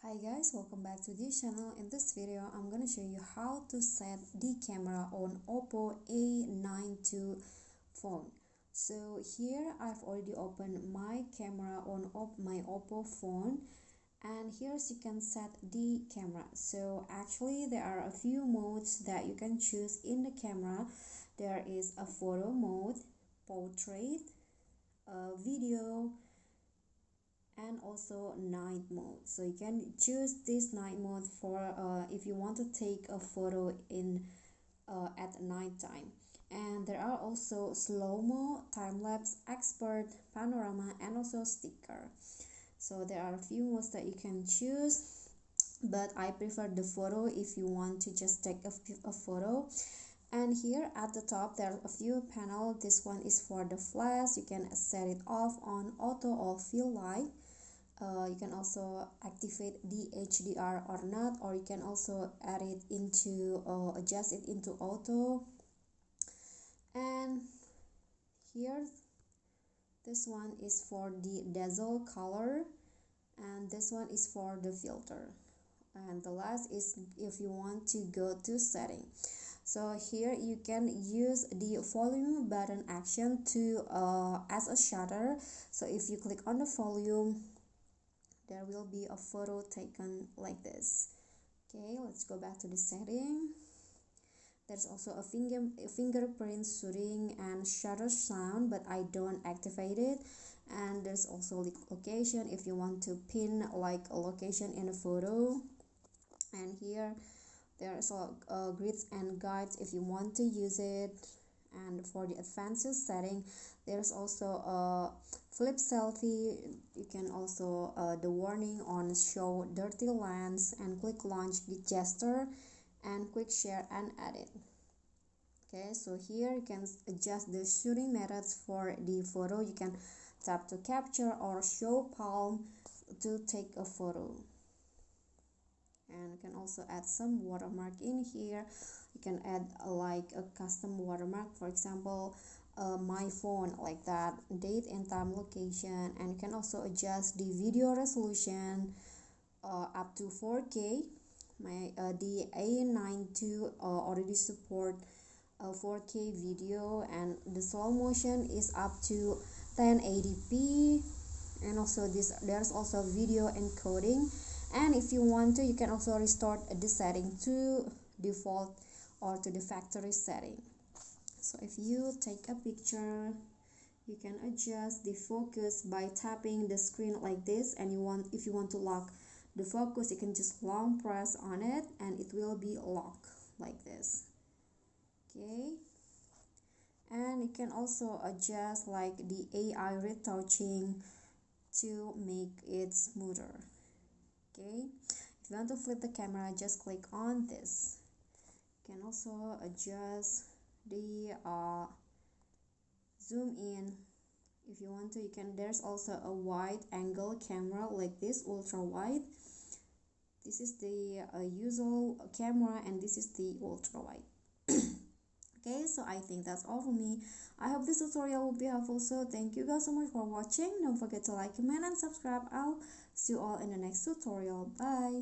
Hi guys, welcome back to this channel. In this video I'm gonna show you how to set the camera on Oppo A92 phone. So here I've already opened my camera on my Oppo phone, and here's you can set the camera. So actually there are a few modes that you can choose in the camera. There is a photo mode, portrait, video, and also night mode. So you can choose this night mode for if you want to take a photo in at night time. And there are also slow-mo, time-lapse, expert, panorama, and also sticker. So there are a few modes that you can choose, but I prefer the photo if you want to just take a photo. And here at the top there are a few panels. This one is for the flash. You can set it off, on, auto, or fill light. You can also activate the HDR or not, or you can also add it into adjust it into auto. And here this one is for the dazzle color, and this one is for the filter, and the last is if you want to go to setting. So here you can use the volume button action to as a shutter. So if you click on the volume, there will be a photo taken like this. Okay, let's go back to the setting. There's also a fingerprint shooting and shutter sound, but I don't activate it. And there's also location if you want to pin like a location in a photo. And here there's grids and guides if you want to use it. And for the advanced setting, there's also a flip selfie. You can also the warning on show dirty lens, and quick launch gesture, and quick share and edit. Okay, so here you can adjust the shooting methods for the photo. You can tap to capture or show palm to take a photo. And you can also add some watermark in here. You can add like a custom watermark, for example my phone, like that, date and time, location. And you can also adjust the video resolution up to 4K. The A92 already support 4K video, and the slow motion is up to 1080p. And also there's also video encoding. And if you want to, you can also restore the setting to default or to the factory setting. So if you take a picture, you can adjust the focus by tapping the screen like this. And if you want to lock the focus, you can just long press on it and it will be locked like this. Okay, and you can also adjust like the AI retouching to make it smoother. Okay, if you want to flip the camera, just click on this. You can also adjust the zoom in if you want to. You can, there's also a wide angle camera like this, ultra wide. This is the usual camera, and this is the ultra wide. Okay, so I think that's all for me. I hope this tutorial will be helpful. So thank you guys so much for watching. Don't forget to like, comment, and subscribe. I'll see you all in the next tutorial. Bye.